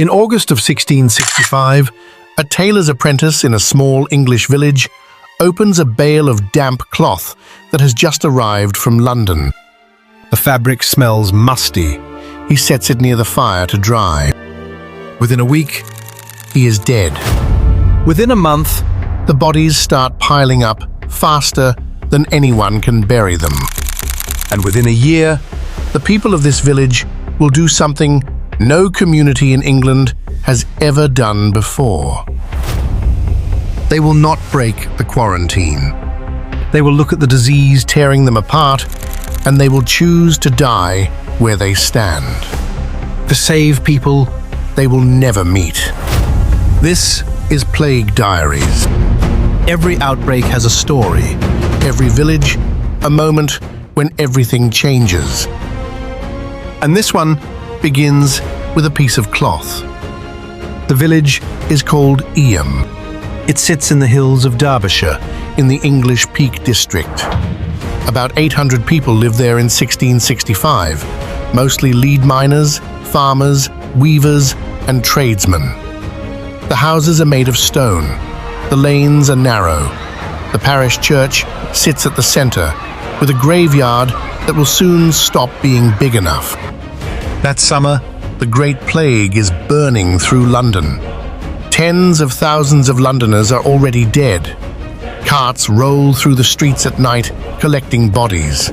In August of 1665, a tailor's apprentice in a small English village opens a bale of damp cloth that has just arrived from London. The fabric smells musty. He sets it near the fire to dry. Within a week, he is dead. Within a month, the bodies start piling up faster than anyone can bury them. And within a year, the people of this village will do something no community in England has ever done before. They will not break the quarantine. They will look at the disease tearing them apart, and they will choose to die where they stand. To save people they will never meet. This is Plague Diaries. Every outbreak has a story. Every village, a moment when everything changes. And this one begins with a piece of cloth. The village is called Eyam. It sits in the hills of Derbyshire, in the English Peak District. About 800 people lived there in 1665, mostly lead miners, farmers, weavers, and tradesmen. The houses are made of stone. The lanes are narrow. The parish church sits at the centre, with a graveyard that will soon stop being big enough. That summer, the Great Plague is burning through London. Tens of thousands of Londoners are already dead. Carts roll through the streets at night, collecting bodies.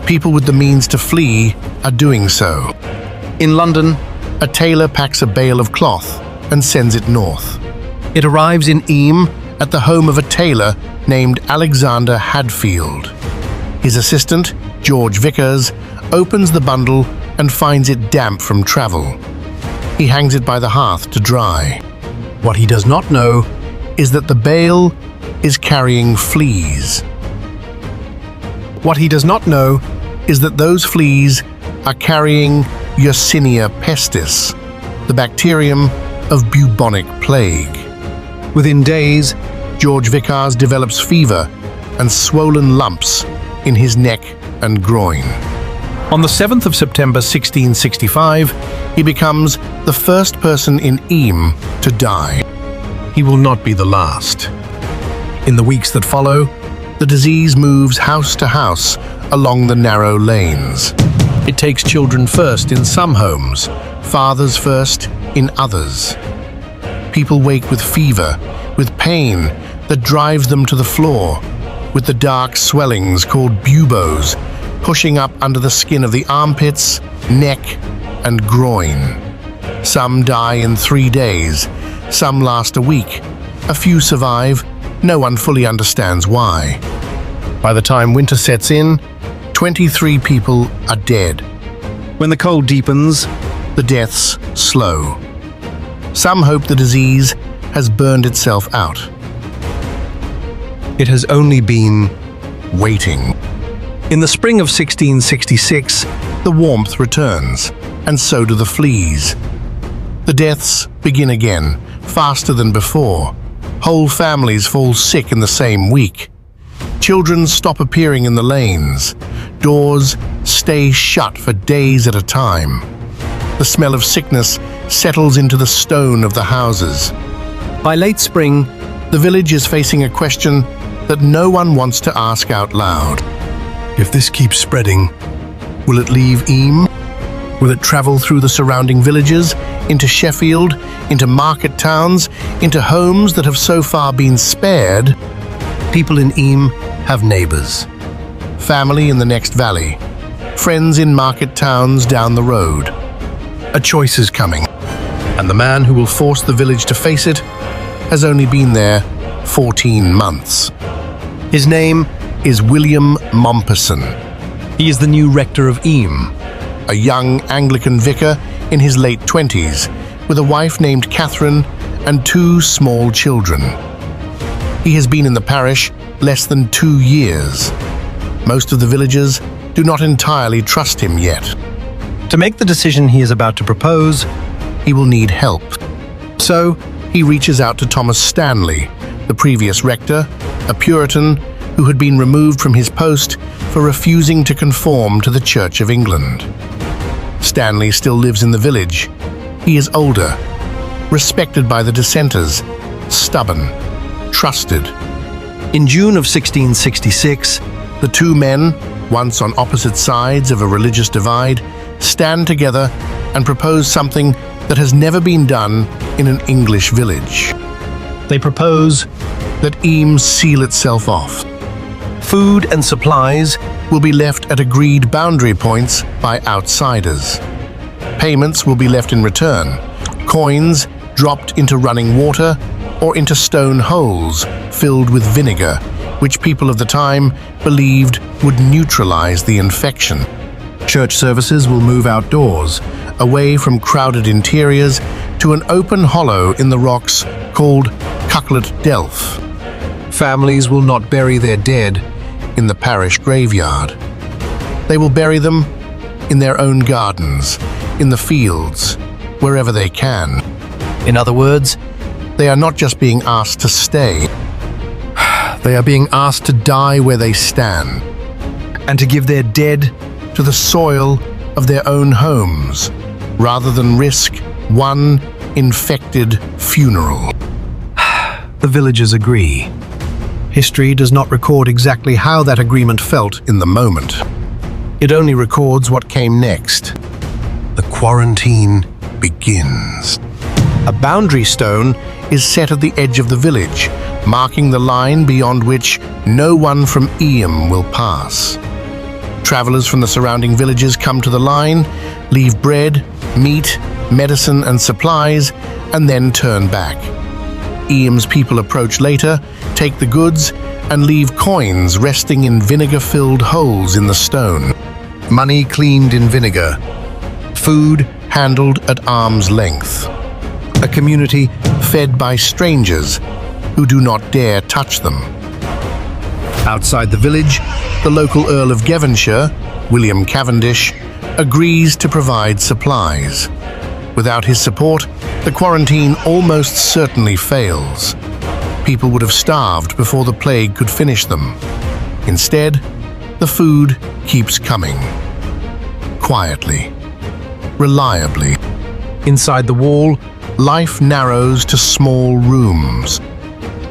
People with the means to flee are doing so. In London, a tailor packs a bale of cloth and sends it north. It arrives in Eyam at the home of a tailor named Alexander Hadfield. His assistant, George Vickers, opens the bundle and finds it damp from travel. He hangs it by the hearth to dry. What he does not know is that the bale is carrying fleas. What he does not know is that those fleas are carrying Yersinia pestis, the bacterium of bubonic plague. Within days, George Vickers develops fever and swollen lumps in his neck and groin. On the 7th of September 1665, he becomes the first person in Eyam to die. He will not be the last. In the weeks that follow, the disease moves house to house along the narrow lanes. It takes children first in some homes, fathers first in others. People wake with fever, with pain that drives them to the floor, with the dark swellings called buboes pushing up under the skin of the armpits, neck, and groin. Some die in 3 days, some last a week. A few survive, no one fully understands why. By the time winter sets in, 23 people are dead. When the cold deepens, the deaths slow. Some hope the disease has burned itself out. It has only been waiting. In the spring of 1666, the warmth returns, and so do the fleas. The deaths begin again, faster than before. Whole families fall sick in the same week. Children stop appearing in the lanes. Doors stay shut for days at a time. The smell of sickness settles into the stone of the houses. By late spring, the village is facing a question that no one wants to ask out loud. If this keeps spreading, will it leave Eyam? Will it travel through the surrounding villages, into Sheffield, into market towns, into homes that have so far been spared? People in Eyam have neighbours, family in the next valley, friends in market towns down the road. A choice is coming, and the man who will force the village to face it has only been there 14 months. His name is William Mompesson. He is the new rector of Eyam, a young Anglican vicar in his late 20s, with a wife named Catherine and 2 small children. He has been in the parish less than 2 years. Most of the villagers do not entirely trust him yet. To make the decision he is about to propose, he will need help. So he reaches out to Thomas Stanley, the previous rector, a Puritan who had been removed from his post for refusing to conform to the Church of England. Stanley still lives in the village, He is older, respected by the dissenters, stubborn, trusted. In June of 1666, the two men, once on opposite sides of a religious divide, stand together and propose something that has never been done in an English village. They propose that Eyam seal itself off. Food and supplies will be left at agreed boundary points by outsiders. Payments will be left in return, coins dropped into running water or into stone holes filled with vinegar, which people of the time believed would neutralize the infection. Church services will move outdoors, away from crowded interiors, to an open hollow in the rocks called Cucklet Delph. Families will not bury their dead in the parish graveyard. They will bury them in their own gardens, in the fields, wherever they can. In other words, they are not just being asked to stay, they are being asked to die where they stand, and to give their dead to the soil of their own homes, rather than risk one infected funeral. The villagers agree. History does not record exactly how that agreement felt in the moment. It only records what came next. The quarantine begins. A boundary stone is set at the edge of the village, marking the line beyond which no one from Eyam will pass. Travelers from the surrounding villages come to the line, leave bread, meat, medicine and supplies, and then turn back. Eyam's people approach later, take the goods, and leave coins resting in vinegar-filled holes in the stone. Money cleaned in vinegar. Food handled at arm's length. A community fed by strangers who do not dare touch them. Outside the village, the local Earl of Devonshire, William Cavendish, agrees to provide supplies. Without his support, the quarantine almost certainly fails. People would have starved before the plague could finish them. Instead, the food keeps coming. Quietly, reliably. Inside the wall, life narrows to small rooms.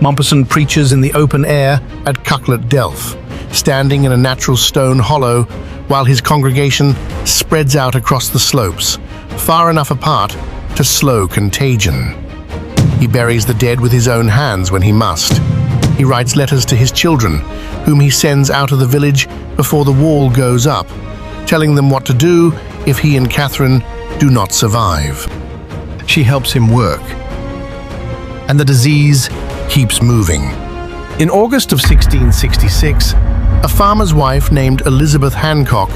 Mompesson preaches in the open air at Cucklet Delph, standing in a natural stone hollow while his congregation spreads out across the slopes, far enough apart to slow contagion. He buries the dead with his own hands when he must. He writes letters to his children, whom he sends out of the village before the wall goes up, telling them what to do if he and Catherine do not survive. She helps him work, and the disease keeps moving. In August of 1666, a farmer's wife named Elizabeth Hancock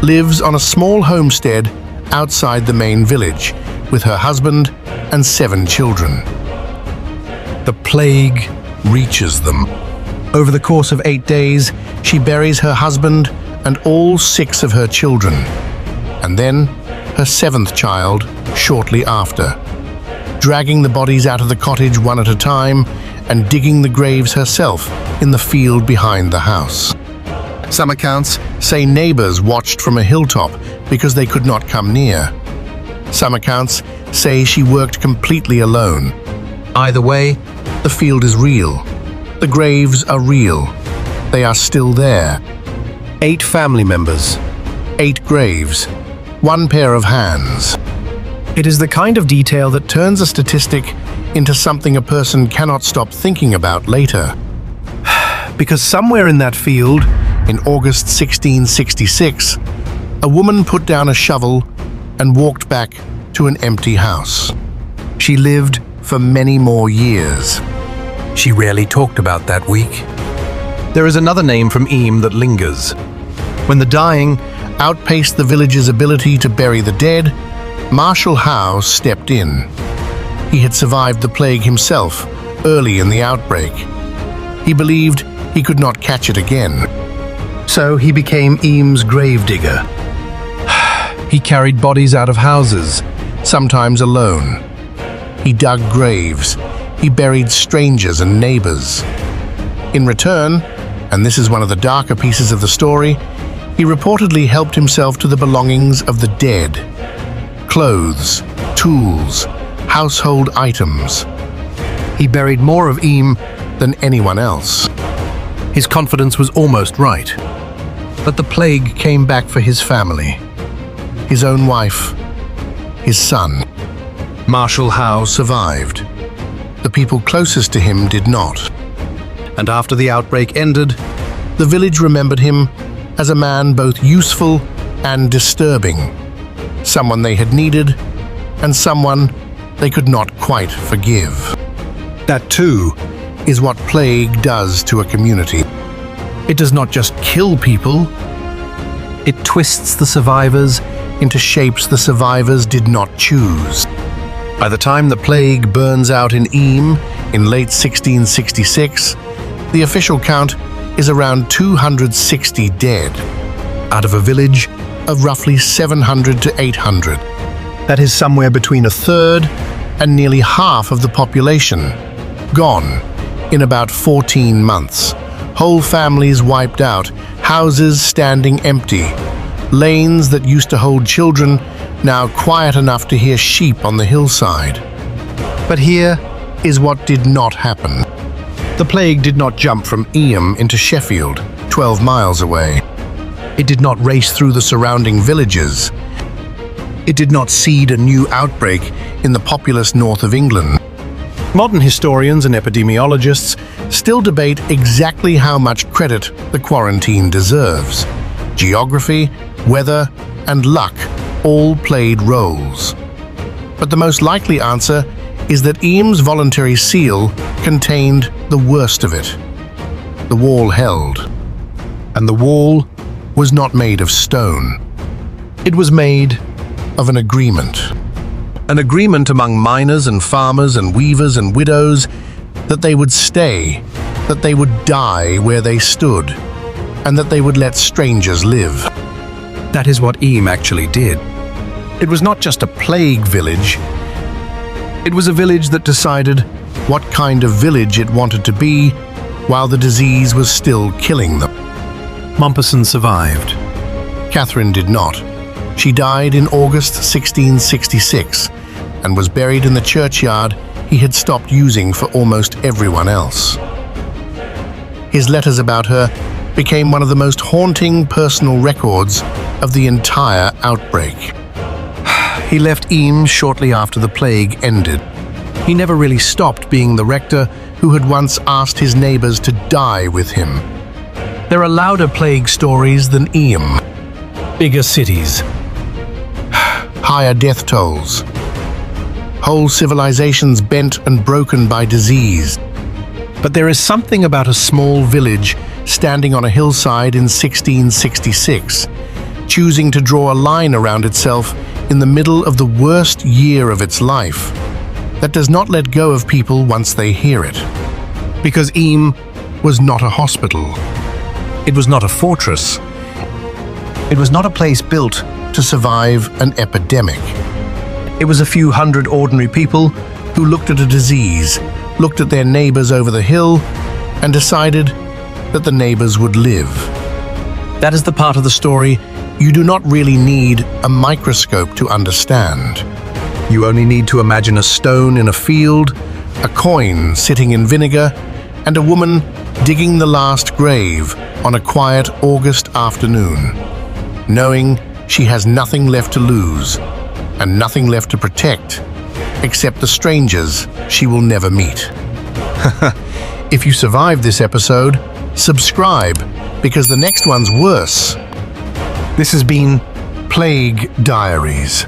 lives on a small homestead outside the main village with her husband and 7 children. The plague reaches them. Over the course of 8 days, she buries her husband and all 6 of her children, and then her 7th child shortly after, dragging the bodies out of the cottage one at a time and digging the graves herself in the field behind the house. Some accounts say neighbors watched from a hilltop because they could not come near. Some accounts say she worked completely alone. Either way, the field is real. The graves are real. They are still there. 8 family members, 8 graves, 1 pair of hands. It is the kind of detail that turns a statistic into something a person cannot stop thinking about later. Because somewhere in that field, in August 1666, a woman put down a shovel and walked back to an empty house. She lived for many more years. She rarely talked about that week. There is another name from Eyam that lingers. When the dying outpaced the village's ability to bury the dead, Marshal Howe stepped in. He had survived the plague himself early in the outbreak. He believed he could not catch it again. So he became Eyam's gravedigger. He carried bodies out of houses, sometimes alone. He dug graves. He buried strangers and neighbors. In return, and this is one of the darker pieces of the story, he reportedly helped himself to the belongings of the dead. Clothes, tools, household items. He buried more of Eyam than anyone else. His confidence was almost right. But the plague came back for his family, his own wife, his son. Marshal Howe survived. The people closest to him did not. And after the outbreak ended, the village remembered him as a man both useful and disturbing, someone they had needed and someone they could not quite forgive. That too is what plague does to a community. It does not just kill people, it twists the survivors into shapes the survivors did not choose. By the time the plague burns out in Eyam in late 1666, the official count is around 260 dead, out of a village of roughly 700 to 800. That is somewhere between a third and nearly half of the population, gone in about 14 months. Whole families wiped out, houses standing empty, lanes that used to hold children now quiet enough to hear sheep on the hillside. But here is what did not happen. The plague did not jump from Eyam into Sheffield, 12 miles away. It did not race through the surrounding villages. It did not seed a new outbreak in the populous north of England. Modern historians and epidemiologists still debate exactly how much credit the quarantine deserves. Geography, weather, and luck all played roles. But the most likely answer is that Eyam's voluntary seal contained the worst of it. The wall held. And the wall was not made of stone. It was made of an agreement. An agreement among miners and farmers and weavers and widows that they would stay, that they would die where they stood, and that they would let strangers live. That is what Eyam actually did. It was not just a plague village. It was a village that decided what kind of village it wanted to be while the disease was still killing them. Mompesson survived. Catherine did not. She died in August 1666 and was buried in the churchyard he had stopped using for almost everyone else. His letters about her became one of the most haunting personal records of the entire outbreak. He left Eyam shortly after the plague ended. He never really stopped being the rector who had once asked his neighbors to die with him. There are louder plague stories than Eyam. Bigger cities, higher death tolls, whole civilizations bent and broken by disease. But there is something about a small village standing on a hillside in 1666, choosing to draw a line around itself in the middle of the worst year of its life, that does not let go of people once they hear it. Because Eyam was not a hospital. It was not a fortress. It was not a place built to survive an epidemic. It was a few hundred ordinary people who looked at a disease, looked at their neighbors over the hill, and decided that the neighbors would live. That is the part of the story you do not really need a microscope to understand. You only need to imagine a stone in a field, a coin sitting in vinegar, and a woman digging the last grave on a quiet August afternoon, knowing she has nothing left to lose and nothing left to protect except the strangers she will never meet. If you survived this episode, subscribe, because the next one's worse. This has been Plague Diaries.